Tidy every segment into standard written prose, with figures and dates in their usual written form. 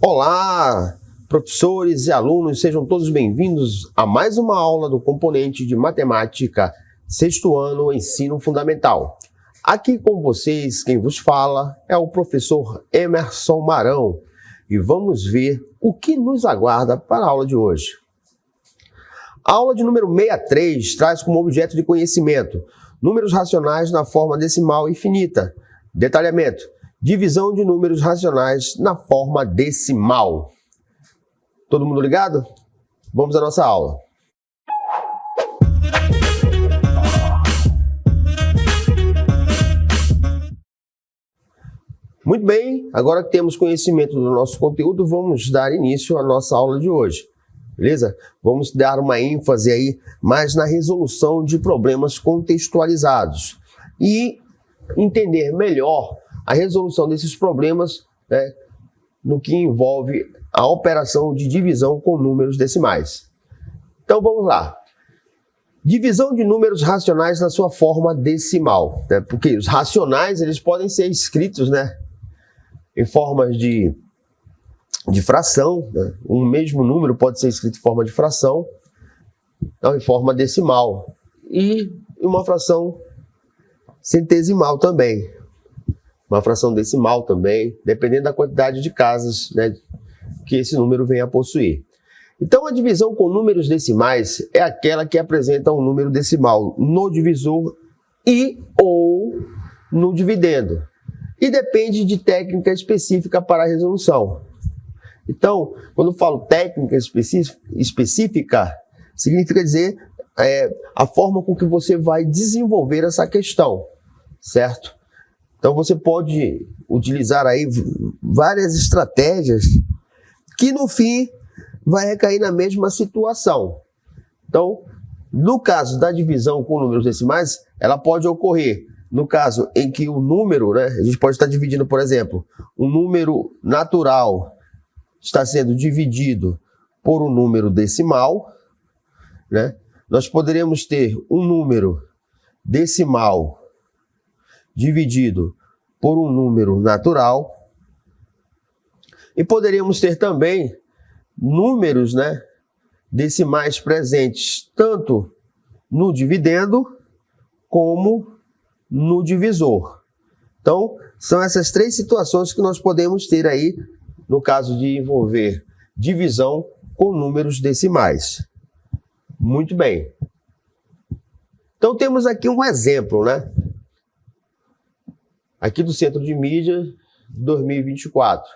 Olá, professores e alunos, sejam todos bem-vindos a mais uma aula do componente de matemática, sexto ano, ensino fundamental. Aqui com vocês, quem vos fala é o professor Emerson Marão e vamos ver o que nos aguarda para a aula de hoje. A aula de número 63 traz como objeto de conhecimento números racionais na forma decimal infinita. Detalhamento: divisão de números racionais na forma decimal. Todo mundo ligado? Vamos à nossa aula. Muito bem, agora que temos conhecimento do nosso conteúdo, vamos dar início à nossa aula de hoje. Beleza? Vamos dar uma ênfase aí mais na resolução de problemas contextualizados e entender melhor a resolução desses problemas, né, no que envolve a operação de divisão com números decimais. Então vamos lá. Divisão de números racionais na sua forma decimal, né? Porque os racionais eles podem ser escritos, né, em formas de fração, né? Um mesmo número pode ser escrito em forma de fração, então em forma decimal, e uma fração centesimal também. Uma fração decimal também, dependendo da quantidade de casas, né, que esse número venha a possuir. Então, a divisão com números decimais é aquela que apresenta um número decimal no divisor e ou no dividendo. E depende de técnica específica para a resolução. Então, quando eu falo técnica específica, significa dizer a forma com que você vai desenvolver essa questão, certo? Então você pode utilizar aí várias estratégias que no fim vai recair na mesma situação. Então, no caso da divisão com números decimais, ela pode ocorrer no caso em que o número, né, a gente pode estar dividindo, por exemplo, um número natural está sendo dividido por um número decimal, né? Nós poderíamos ter um número decimal dividido por um número natural, e poderíamos ter também números, né, decimais presentes tanto no dividendo como no divisor. Então, são essas três situações que nós podemos ter aí no caso de envolver divisão com números decimais. Muito bem. Então, temos aqui um exemplo, né? Aqui do Centro de Mídia 2024.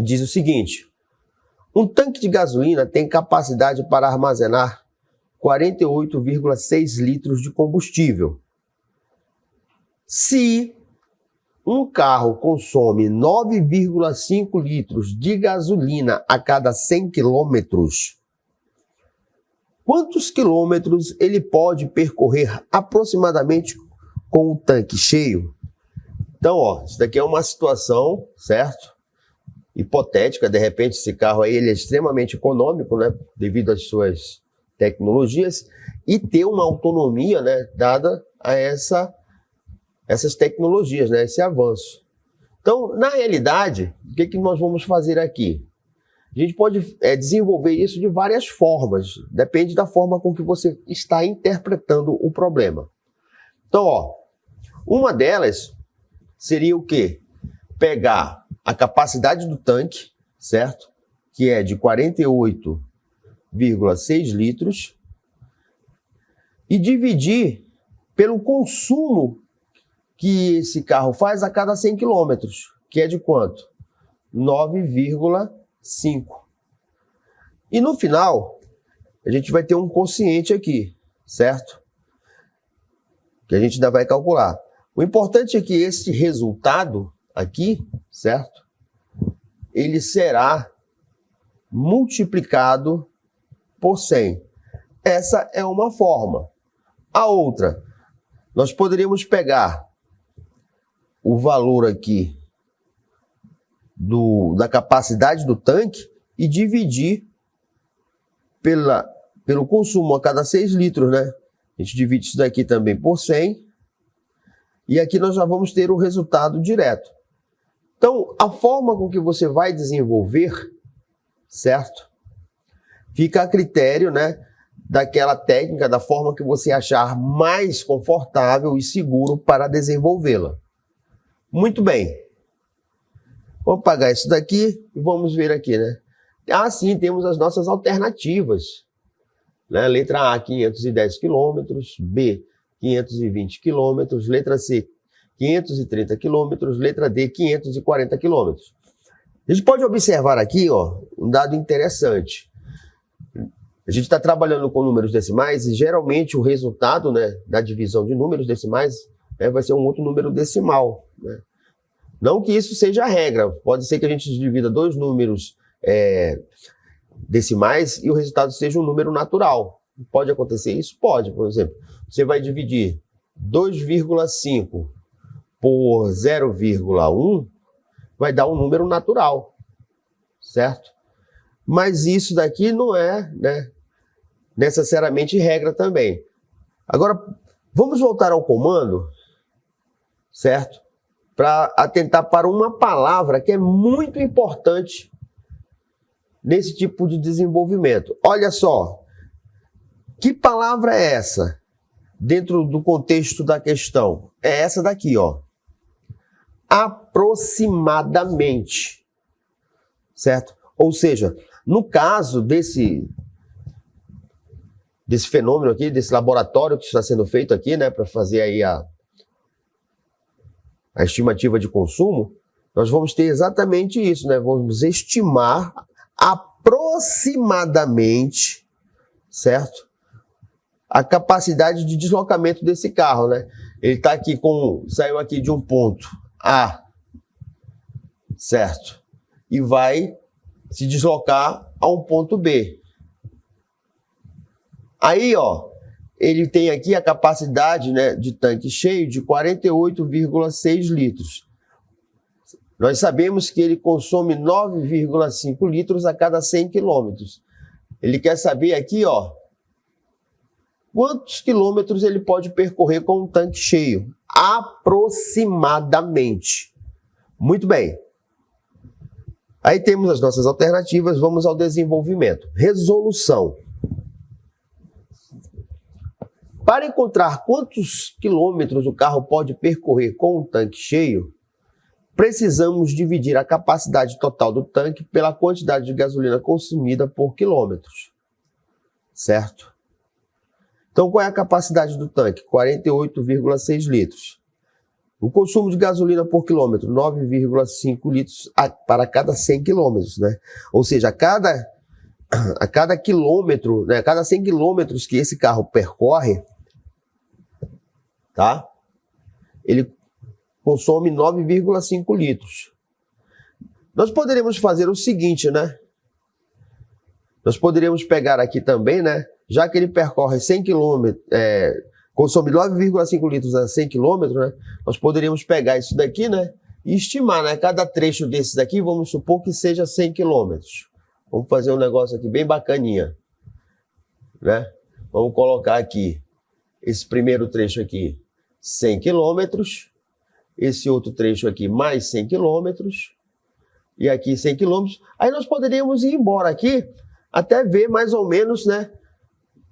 Diz o seguinte: um tanque de gasolina tem capacidade para armazenar 48,6 litros de combustível. Se um carro consome 9,5 litros de gasolina a cada 100 quilômetros, quantos quilômetros ele pode percorrer aproximadamente com o tanque cheio? Então, ó, isso daqui é uma situação, certo? Hipotética. De repente esse carro aí ele é extremamente econômico, né, devido às suas tecnologias, e ter uma autonomia, né, dada a essas tecnologias, né, esse avanço. Então, na realidade, o que nós vamos fazer aqui? A gente pode desenvolver isso de várias formas, depende da forma com que você está interpretando o problema. Então, ó, uma delas seria o quê? Pegar a capacidade do tanque, certo? Que é de 48,6 litros, e dividir pelo consumo que esse carro faz a cada 100 quilômetros, que é de quanto? 9,5. E no final, a gente vai ter um quociente aqui, certo? Que a gente ainda vai calcular. O importante é que esse resultado aqui, certo? Ele será multiplicado por 100. Essa é uma forma. A outra, nós poderíamos pegar o valor aqui da capacidade do tanque e dividir pelo consumo a cada 6 litros, né? A gente divide isso daqui também por 100. E aqui nós já vamos ter o resultado direto. Então, a forma com que você vai desenvolver, certo? Fica a critério, né, daquela técnica, da forma que você achar mais confortável e seguro para desenvolvê-la. Muito bem. Vamos apagar isso daqui e vamos ver aqui, né? Sim, temos as nossas alternativas. Né? Letra A, 510 km, B, 520 km, letra C, 530 km, letra D, 540 km. A gente pode observar aqui, ó, um dado interessante. A gente está trabalhando com números decimais e geralmente o resultado, né, da divisão de números decimais, né, vai ser um outro número decimal. Né? Não que isso seja a regra, pode ser que a gente divida dois números decimais e o resultado seja um número natural. Pode acontecer isso? Pode, por exemplo. Você vai dividir 2,5 por 0,1, vai dar um número natural, certo? Mas isso daqui não é, né, necessariamente regra também. Agora, vamos voltar ao comando, certo? Para atentar para uma palavra que é muito importante nesse tipo de desenvolvimento. Olha só, que palavra é essa dentro do contexto da questão? É essa daqui, ó. Aproximadamente, certo? Ou seja, no caso desse fenômeno aqui, desse laboratório que está sendo feito aqui, né, para fazer aí a estimativa de consumo, nós vamos ter exatamente isso, né? Vamos estimar aproximadamente, certo? A capacidade de deslocamento desse carro, né? Ele está aqui saiu aqui de um ponto A, certo? E vai se deslocar a um ponto B. Aí, ó, ele tem aqui a capacidade, né, de tanque cheio de 48,6 litros. Nós sabemos que ele consome 9,5 litros a cada 100 quilômetros. Ele quer saber aqui, ó, quantos quilômetros ele pode percorrer com um tanque cheio? Aproximadamente. Muito bem. Aí temos as nossas alternativas, vamos ao desenvolvimento. Resolução. Para encontrar quantos quilômetros o carro pode percorrer com um tanque cheio, precisamos dividir a capacidade total do tanque pela quantidade de gasolina consumida por quilômetros. Certo? Então, qual é a capacidade do tanque? 48,6 litros. O consumo de gasolina por quilômetro, 9,5 litros para cada 100 quilômetros, né? Ou seja, a cada quilômetro, né, a cada 100 quilômetros que esse carro percorre, tá? Ele consome 9,5 litros. Nós poderíamos fazer o seguinte, né? Nós poderíamos pegar aqui também, né? Já que ele percorre 100 quilômetros, consome 9,5 litros a 100 quilômetros, né? Nós poderíamos pegar isso daqui, né? E estimar, né? Cada trecho desses daqui, vamos supor que seja 100 quilômetros. Vamos fazer um negócio aqui bem bacaninha, né? Vamos colocar aqui esse primeiro trecho aqui, 100 quilômetros. Esse outro trecho aqui, mais 100 quilômetros. E aqui 100 quilômetros. Aí nós poderíamos ir embora aqui até ver mais ou menos, né?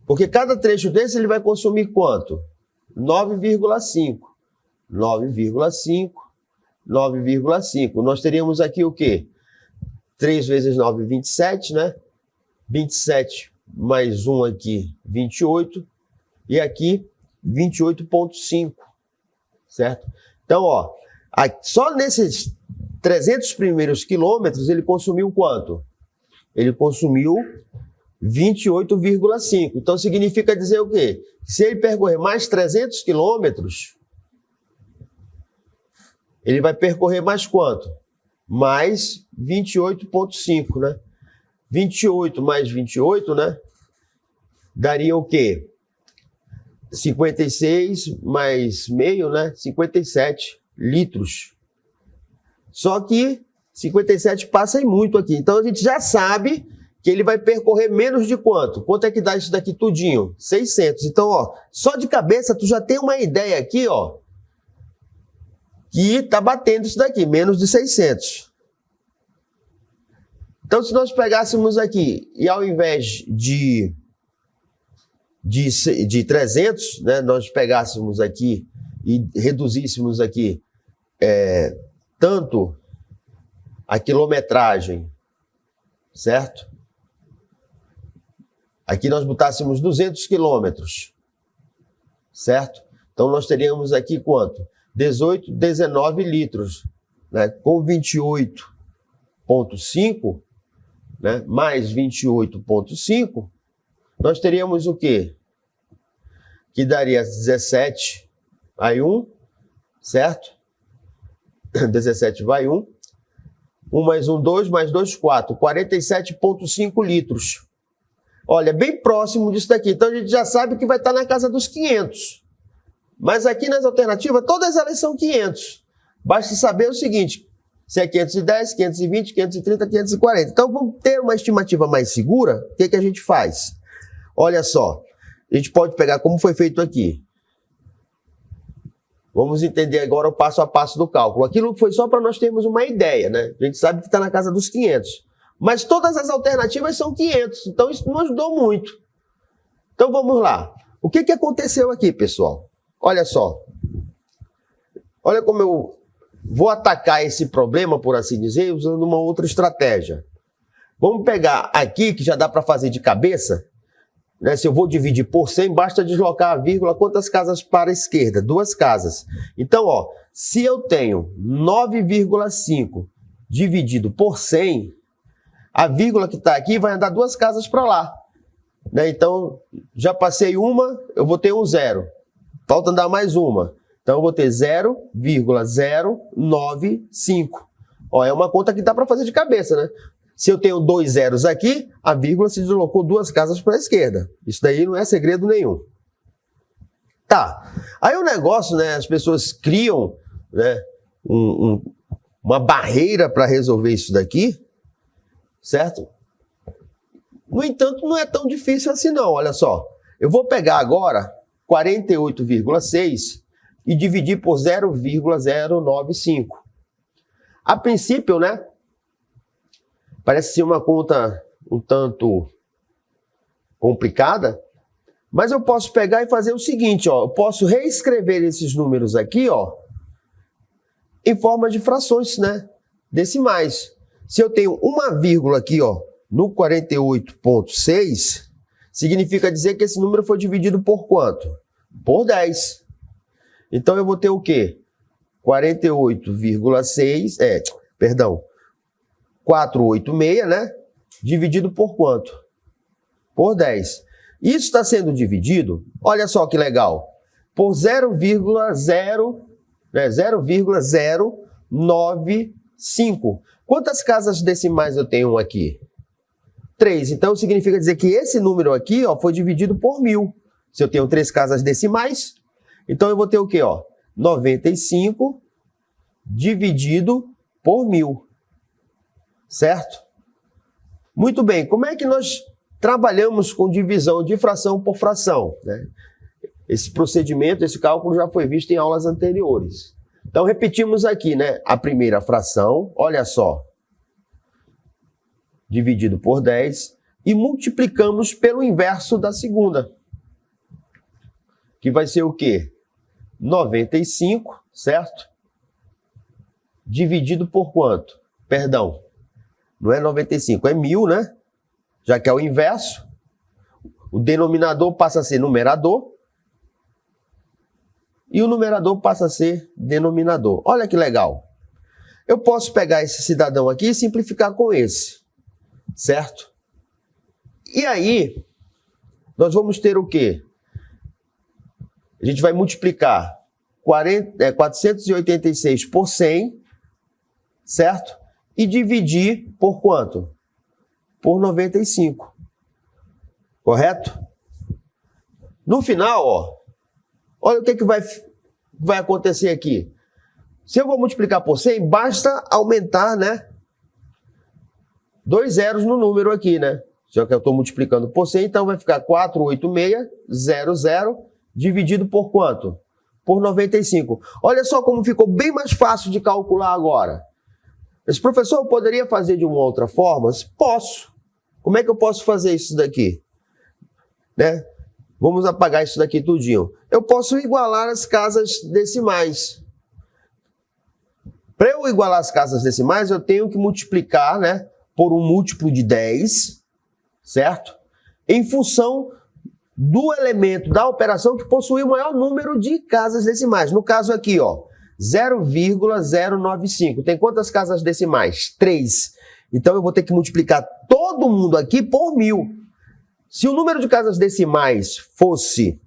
Porque cada trecho desse ele vai consumir quanto? 9,5. 9,5. 9,5. Nós teríamos aqui o quê? 3 vezes 9, 27, né? 27 mais 1 aqui, 28. E aqui, 28,5. Certo? Então, ó, só nesses 300 primeiros quilômetros ele consumiu quanto? Ele consumiu 28,5. Então, significa dizer o quê? Se ele percorrer mais 300 quilômetros, ele vai percorrer mais quanto? Mais 28,5, né? 28 mais 28, né? Daria o quê? 56 mais meio, né? 57 litros. Só que 57 passa em muito aqui. Então, a gente já sabe que ele vai percorrer menos de quanto? Quanto é que dá isso daqui tudinho? 600. Então, ó, só de cabeça tu já tem uma ideia aqui, ó, que está batendo isso daqui, menos de 600. Então, se nós pegássemos aqui, e ao invés de 300, né, nós pegássemos aqui e reduzíssemos aqui tanto a quilometragem, certo? Aqui nós botássemos 200 quilômetros, certo? Então, nós teríamos aqui quanto? 19 litros, né? Com 28,5, né? Mais 28,5, nós teríamos o quê? Que daria 17 vai 1, certo? 17 vai 1. 1 mais 1, 2, mais 2, 4. 47,5 litros. Olha, bem próximo disso daqui. Então, a gente já sabe que vai estar na casa dos 500. Mas aqui nas alternativas, todas elas são 500. Basta saber o seguinte, se é 510, 520, 530, 540. Então, vamos ter uma estimativa mais segura, o que a gente faz? Olha só, a gente pode pegar como foi feito aqui. Vamos entender agora o passo a passo do cálculo. Aquilo foi só para nós termos uma ideia, né? A gente sabe que está na casa dos 500. Mas todas as alternativas são 500, então isso não ajudou muito. Então vamos lá. O que aconteceu aqui, pessoal? Olha só. Olha como eu vou atacar esse problema, por assim dizer, usando uma outra estratégia. Vamos pegar aqui, que já dá para fazer de cabeça, né? Se eu vou dividir por 100, basta deslocar a vírgula. Quantas casas para a esquerda? 2 casas. Então, ó, se eu tenho 9,5 dividido por 100, a vírgula que está aqui vai andar 2 casas para lá, né? Então, já passei uma, eu vou ter um 0. Falta andar mais uma. Então, eu vou ter 0,095. Ó, é uma conta que dá para fazer de cabeça, né? Se eu tenho 2 zeros aqui, a vírgula se deslocou 2 casas para a esquerda. Isso daí não é segredo nenhum. Tá. Aí o negócio, né? As pessoas criam, né, uma barreira para resolver isso daqui, certo? No entanto, não é tão difícil assim não. Olha só. Eu vou pegar agora 48,6 e dividir por 0,095. A princípio, né? Parece ser uma conta um tanto complicada, mas eu posso pegar e fazer o seguinte, ó, eu posso reescrever esses números aqui, ó, em forma de frações, né, decimais. Se eu tenho uma vírgula aqui, ó, no 48,6, significa dizer que esse número foi dividido por quanto? Por 10. Então eu vou ter o quê? 48,6, 486, né? Dividido por quanto? Por 10. Isso está sendo dividido, olha só que legal, por 0,095. Quantas casas decimais eu tenho aqui? 3. Então significa dizer que esse número aqui, ó, foi dividido por 1000. Se eu tenho 3 casas decimais, então eu vou ter o quê, ó? 95 dividido por 1000. Certo? Muito bem, como é que nós trabalhamos com divisão de fração por fração, né? Esse procedimento, esse cálculo já foi visto em aulas anteriores. Então repetimos aqui, né? A primeira fração, olha só, dividido por 10 e multiplicamos pelo inverso da segunda, que vai ser o quê? 95, certo? Dividido por quanto? Perdão. Não é 95, é 1000, né? Já que é o inverso. O denominador passa a ser numerador. E o numerador passa a ser denominador. Olha que legal. Eu posso pegar esse cidadão aqui e simplificar com esse. Certo? E aí, nós vamos ter o quê? A gente vai multiplicar 486 por 100, certo? E dividir por quanto? Por 95. Correto? No final, ó, olha o que vai acontecer aqui. Se eu vou multiplicar por 100, basta aumentar, né? 2 zeros no número aqui, né? Já que eu estou multiplicando por 100, então vai ficar 486,00 dividido por quanto? por 95. Olha só como ficou bem mais fácil de calcular agora. Esse professor, eu poderia fazer de uma outra forma? Posso. Como é que eu posso fazer isso daqui? Né? Vamos apagar isso daqui tudinho. Eu posso igualar as casas decimais. Para eu igualar as casas decimais, eu tenho que multiplicar, né, por um múltiplo de 10, certo? Em função do elemento da operação que possui o maior número de casas decimais. No caso aqui, ó, 0,095. Tem quantas casas decimais? 3. Então eu vou ter que multiplicar todo mundo aqui por 1000. Se o número de casas decimais fosse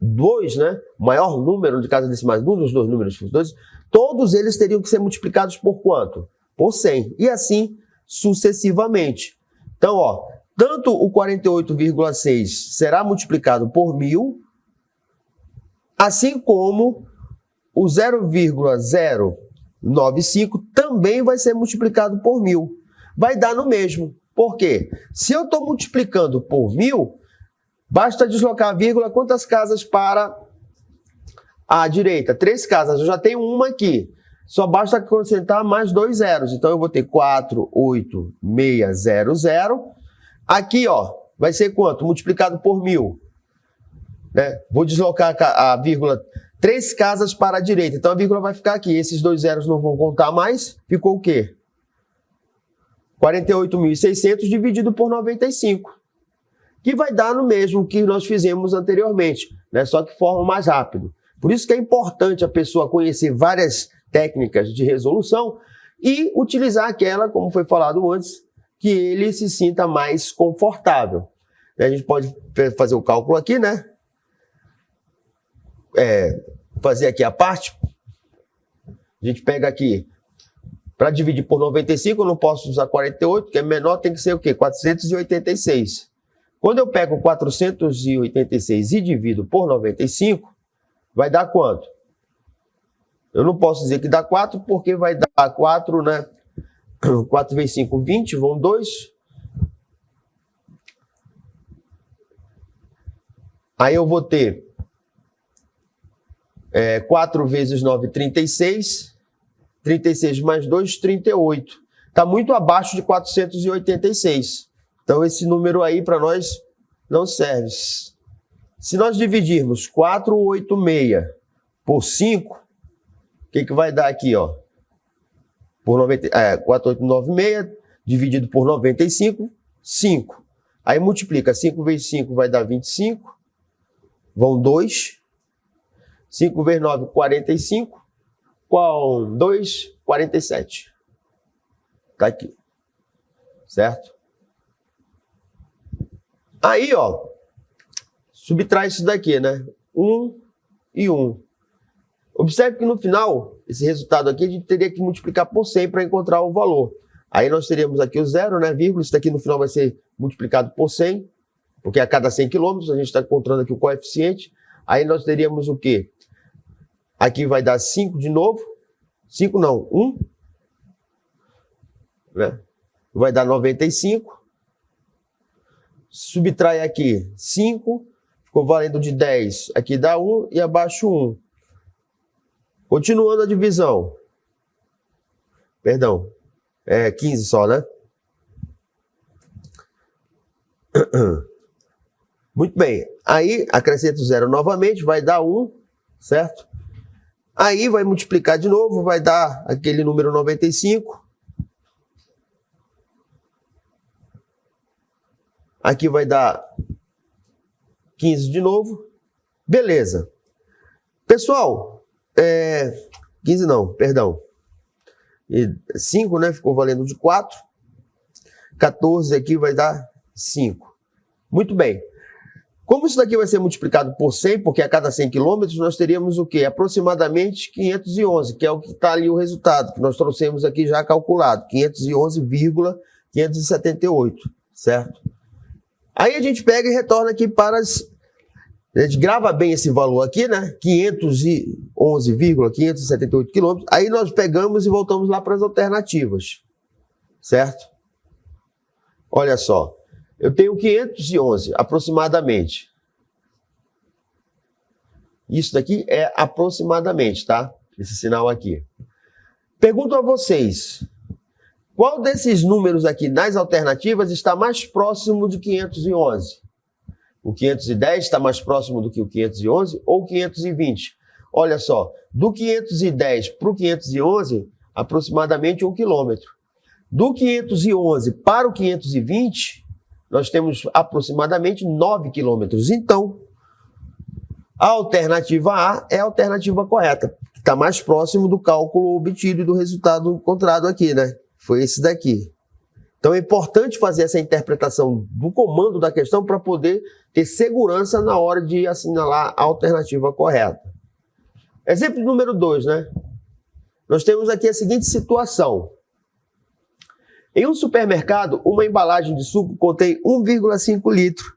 2, né? O maior número de casas decimais, um dos dois números fosse 2, todos eles teriam que ser multiplicados por quanto? Por 100. E assim sucessivamente. Então, ó, tanto o 48,6 será multiplicado por 1000, assim como o 0,095 também vai ser multiplicado por 1000. Vai dar no mesmo. Por quê? Se eu estou multiplicando por 1000, basta deslocar a vírgula, quantas casas para a direita? 3 casas. Eu já tenho uma aqui. Só basta acrescentar mais 2 zeros. Então eu vou ter 48600. Aqui, ó, vai ser quanto? Multiplicado por 1000. Né? Vou deslocar a vírgula 3 casas para a direita. Então a vírgula vai ficar aqui. Esses 2 zeros não vão contar mais. Ficou o quê? 48.600 dividido por 95. Que vai dar no mesmo que nós fizemos anteriormente, né? Só que forma mais rápido. Por isso que é importante a pessoa conhecer várias técnicas de resolução e utilizar aquela, como foi falado antes, que ele se sinta mais confortável. A gente pode fazer o cálculo aqui, né? Fazer aqui a parte. A gente pega aqui, para dividir por 95, eu não posso usar 48, que é menor, tem que ser o quê? 486. Quando eu pego 486 e divido por 95, vai dar quanto? Eu não posso dizer que dá 4, porque vai dar 4, né? 4 vezes 5, 20, vão 2. Aí eu vou ter 4 vezes 9, 36. 36 mais 2, 38. Está muito abaixo de 486. Então esse número aí para nós não serve. Se nós dividirmos 486 por 5, o que vai dar aqui, ó? Por 4896 dividido por 95, 5. Aí multiplica, 5 vezes 5 vai dar 25, vão 2. 5 vezes 9, 45. Com 2, 47. Tá aqui. Certo? Aí, ó, subtrai isso daqui, né? 1 e 1. Observe que no final, esse resultado aqui, a gente teria que multiplicar por 100 para encontrar o valor. Aí nós teríamos aqui o zero, né? Vírgula. Isso daqui no final vai ser multiplicado por 100, porque a cada 100 quilômetros a gente está encontrando aqui o coeficiente. Aí nós teríamos o quê? Aqui vai dar 5 de novo. 5 não, 1. Né? Vai dar 95. Subtrai aqui 5. Ficou valendo de 10. Aqui dá 1 e abaixo 1. Continuando a divisão. Perdão. 15 só, né? Muito bem. Aí acrescento 0 novamente. Vai dar 1, certo? Aí vai multiplicar de novo, vai dar aquele número 95. Aqui vai dar 15 de novo. Beleza. Pessoal, 15 não, perdão. 5, né? Ficou valendo de 4. 14 aqui vai dar 5. Muito bem. Como isso daqui vai ser multiplicado por 100, porque a cada 100 quilômetros nós teríamos o quê? Aproximadamente 511, que é o que está ali o resultado, que nós trouxemos aqui já calculado, 511,578, certo? Aí a gente pega e retorna aqui para as... A gente grava bem esse valor aqui, né? 511,578 quilômetros. Aí nós pegamos e voltamos lá para as alternativas, certo? Olha só. Eu tenho 511, aproximadamente. Isso daqui é aproximadamente, tá? Esse sinal aqui. Pergunto a vocês, qual desses números aqui nas alternativas está mais próximo de 511? O 510 está mais próximo do que o 511 ou o 520? Olha só, do 510 para o 511, aproximadamente 1 quilômetro. Do 511 para o 520, nós temos aproximadamente 9 quilômetros. Então, a alternativa A é a alternativa correta, que está mais próximo do cálculo obtido e do resultado encontrado aqui, né? Foi esse daqui. Então é importante fazer essa interpretação do comando da questão para poder ter segurança na hora de assinalar a alternativa correta. Exemplo número 2, né? Nós temos aqui a seguinte situação. Em um supermercado, uma embalagem de suco contém 1,5 litro.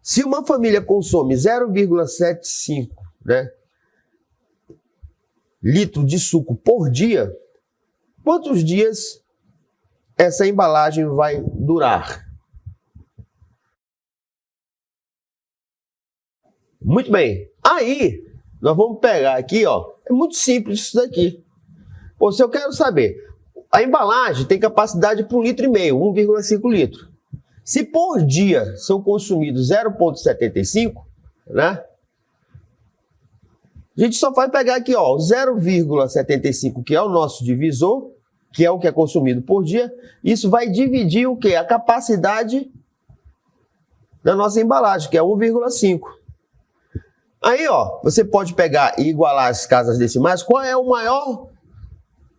Se uma família consome 0,75, né, litro de suco por dia, quantos dias essa embalagem vai durar? Muito bem. Aí, nós vamos pegar aqui, ó. É muito simples isso daqui. Ou se eu quero saber, a embalagem tem capacidade para 1,5 litro, 1,5 litro. Se por dia são consumidos 0,75, né? A gente só vai pegar aqui, ó, 0,75, que é o nosso divisor, que é o que é consumido por dia. Isso vai dividir o quê? A capacidade da nossa embalagem, que é 1,5. Aí, ó, você pode pegar e igualar as casas decimais. Qual é o maior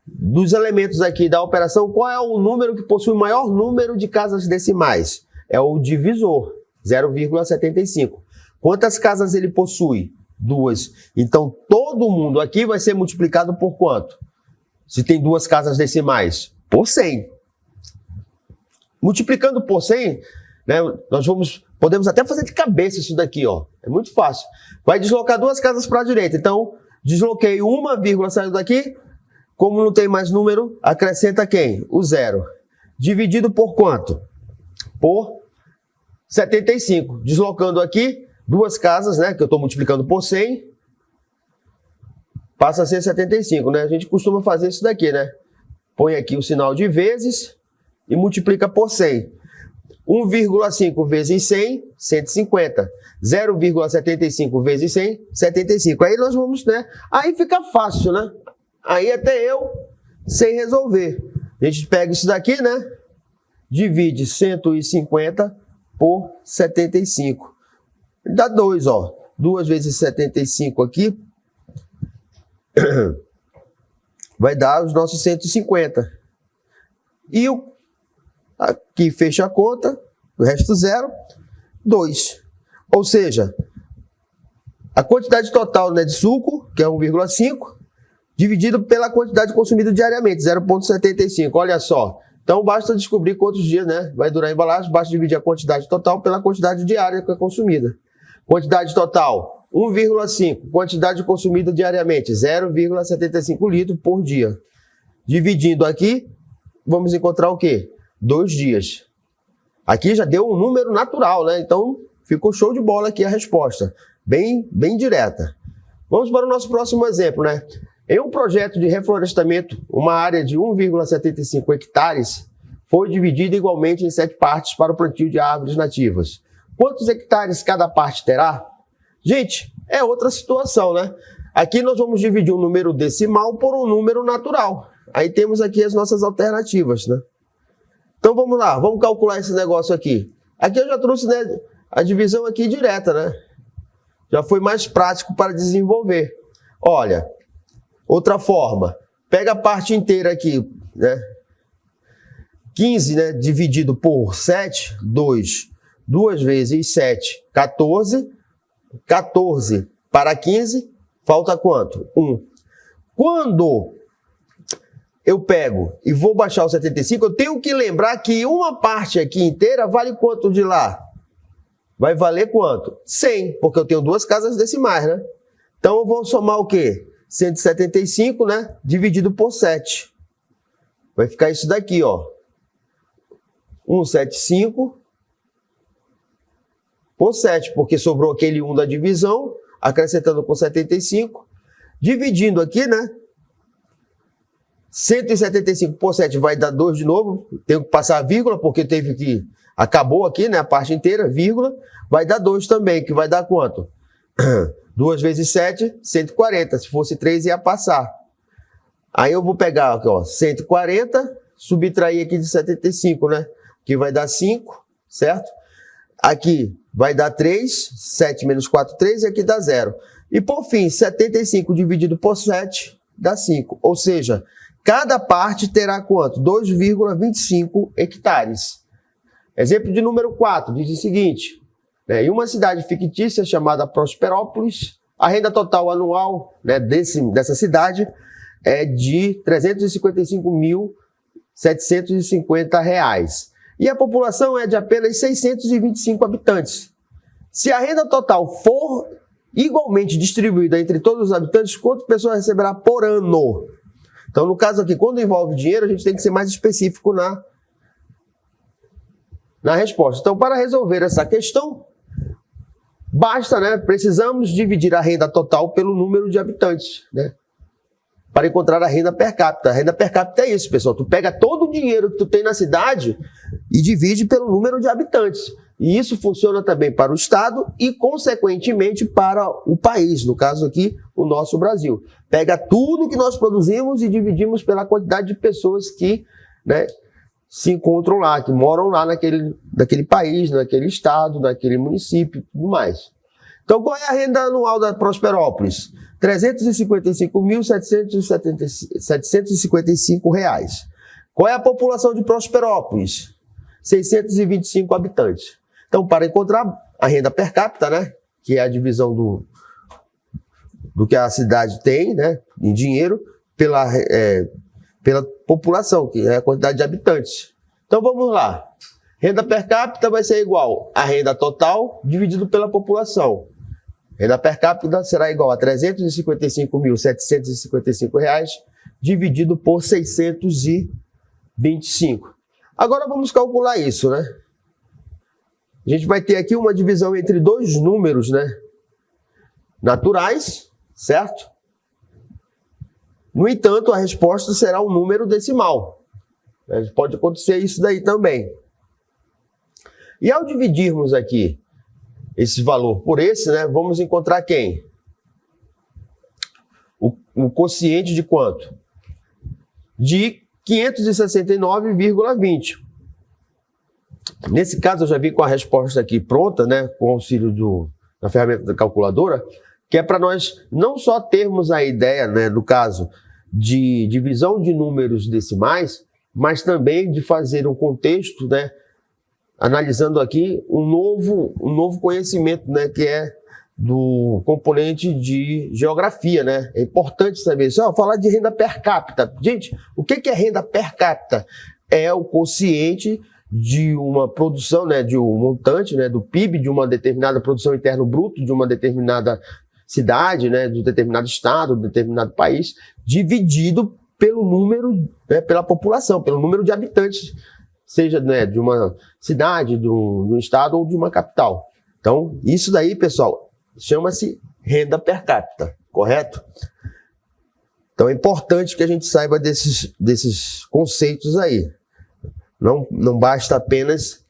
dos elementos aqui da operação? Qual é o número que possui o maior número de casas decimais? É o divisor, 0,75. Quantas casas ele possui? 2. Então, todo mundo aqui vai ser multiplicado por quanto? Se tem 2 casas decimais? Por 100. Multiplicando por 100, né, podemos até fazer de cabeça isso daqui, ó. É muito fácil. Vai deslocar 2 casas para a direita. Então, desloquei uma vírgula, saiu daqui. Como não tem mais número, acrescenta quem? O 0. Dividido por quanto? Por 75. Deslocando aqui, 2 casas, né? Que eu estou multiplicando por 100. Passa a ser 75, né? A gente costuma fazer isso daqui, né? Põe aqui o sinal de vezes e multiplica por 100. 1,5 vezes 100, 150. 0,75 vezes 100, 75. Aí nós vamos, né? Aí fica fácil, né? Aí até eu sei resolver. A gente pega isso daqui, né? Divide 150 por 75. Dá 2, ó. 2 vezes 75 aqui vai dar os nossos 150. E aqui fecha a conta, o resto 0, 2. Ou seja, a quantidade total, né, de suco, que é 1,5, dividido pela quantidade consumida diariamente, 0,75. Olha só. Então, basta descobrir quantos dias, né, vai durar a embalagem, basta dividir a quantidade total pela quantidade diária que é consumida. Quantidade total, 1,5. Quantidade consumida diariamente, 0,75 litros por dia. Dividindo aqui, vamos encontrar o quê? 2 dias. Aqui já deu um número natural, né? Então, ficou show de bola aqui a resposta. Bem direta. Vamos para o nosso próximo exemplo, né? Em um projeto de reflorestamento, uma área de 1,75 hectares foi dividida igualmente em 7 partes para o plantio de árvores nativas. Quantos hectares cada parte terá? Gente, é outra situação, né? Aqui nós vamos dividir um número decimal por um número natural. Aí temos aqui as nossas alternativas, né? Então vamos lá, vamos calcular esse negócio aqui. Aqui eu já trouxe, né, a divisão aqui direta, né? Já foi mais prático para desenvolver. Olha, outra forma, pega a parte inteira aqui, né? 15, né, dividido por 7, 2. 2 vezes 7, 14. 14 para 15, falta quanto? 1. Quando eu pego e vou baixar o 75, eu tenho que lembrar que uma parte aqui inteira vale quanto de lá? Vai valer quanto? 100, porque eu tenho 2 casas decimais, né? Então eu vou somar o quê? 175, né? Dividido por 7. Vai ficar isso daqui, ó. 175 por 7, porque sobrou aquele 1 da divisão. acrescentando com 75, dividindo aqui, né? 175 por 7 vai dar 2 de novo, tenho que passar a vírgula, porque teve que... Acabou aqui, né? A parte inteira, vírgula, vai dar 2 também, que vai dar quanto? 2 vezes 7, 140. Se fosse 3, ia passar. Aí eu vou pegar aqui, ó, 140, subtrair aqui de 75, né? Que vai dar 5, certo? Aqui vai dar 3, 7 menos 4, 3, e aqui dá 0. E por fim, 75 dividido por 7 dá 5. Ou seja, cada parte terá quanto? 2,25 hectares. Exemplo de número 4, diz o seguinte: em uma cidade fictícia chamada Prosperópolis, a renda total anual, né, dessa cidade é de R$ 355.750. E a população é de apenas 625 habitantes. Se a renda total for igualmente distribuída entre todos os habitantes, quantas pessoas receberá por ano? Então, no caso aqui, quando envolve dinheiro, a gente tem que ser mais específico na resposta. Então, para resolver essa questão, basta, né, precisamos dividir a renda total pelo número de habitantes, né, para encontrar a renda per capita. A renda per capita é isso, pessoal. Tu pega todo o dinheiro que tu tem na cidade e divide pelo número de habitantes. E isso funciona também para o Estado e, consequentemente, para o país, no caso aqui, o nosso Brasil. Pega tudo que nós produzimos e dividimos pela quantidade de pessoas que, né, se encontram lá, que moram lá naquele país, naquele estado, naquele município e tudo mais. Então, qual é a renda anual da Prosperópolis? R$ 355.755. Qual é a população de Prosperópolis? 625 habitantes. Então, para encontrar a renda per capita, né, que é a divisão do que a cidade tem, né, em dinheiro, pela população, que é a quantidade de habitantes. Então, vamos lá. Renda per capita vai ser igual a renda total dividido pela população. Renda per capita será igual a R$ 355.755 dividido por 625. Agora vamos calcular isso, né? A gente vai ter aqui uma divisão entre dois números, né, naturais, certo? No entanto, a resposta será um número decimal. Pode acontecer isso daí também. E ao dividirmos aqui esse valor por esse, né, vamos encontrar quem? O quociente de quanto? De 569,20. Nesse caso, eu já vi com a resposta aqui pronta, né, com o auxílio da ferramenta da calculadora, que é para nós não só termos a ideia, né, do caso de divisão de números decimais, mas também de fazer um contexto, né, analisando aqui um novo conhecimento, né, que é do componente de geografia, né? É importante saber isso. Falar de renda per capita. Gente, o que é renda per capita? É o quociente de uma produção, né, de um montante, né, do PIB de uma determinada produção interno bruto de uma determinada cidade, né, de um determinado estado, de um determinado país, dividido pelo número, né, pela população, pelo número de habitantes, seja, né, de uma cidade, de um estado ou de uma capital. Então, isso daí, pessoal, chama-se renda per capita, correto? Então é importante que a gente saiba desses conceitos aí. Não basta apenas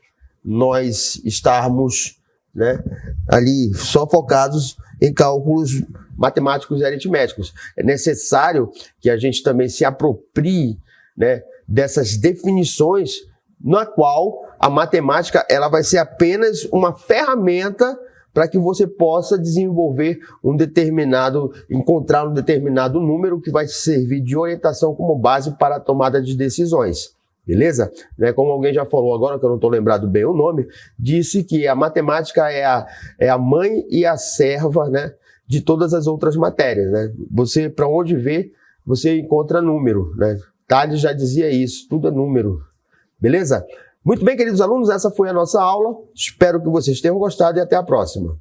nós estarmos, né, ali só focados em cálculos matemáticos e aritméticos. É necessário que a gente também se aproprie, né, dessas definições, na qual a matemática ela vai ser apenas uma ferramenta para que você possa desenvolver encontrar um determinado número que vai servir de orientação como base para a tomada de decisões. Beleza? Né? Como alguém já falou agora, que eu não estou lembrado bem o nome, disse que a matemática é a mãe e a serva, né, de todas as outras matérias. Né? Você, para onde vê, você encontra número. Né? Tales já dizia isso, tudo é número. Beleza? Muito bem, queridos alunos, essa foi a nossa aula. Espero que vocês tenham gostado e até a próxima.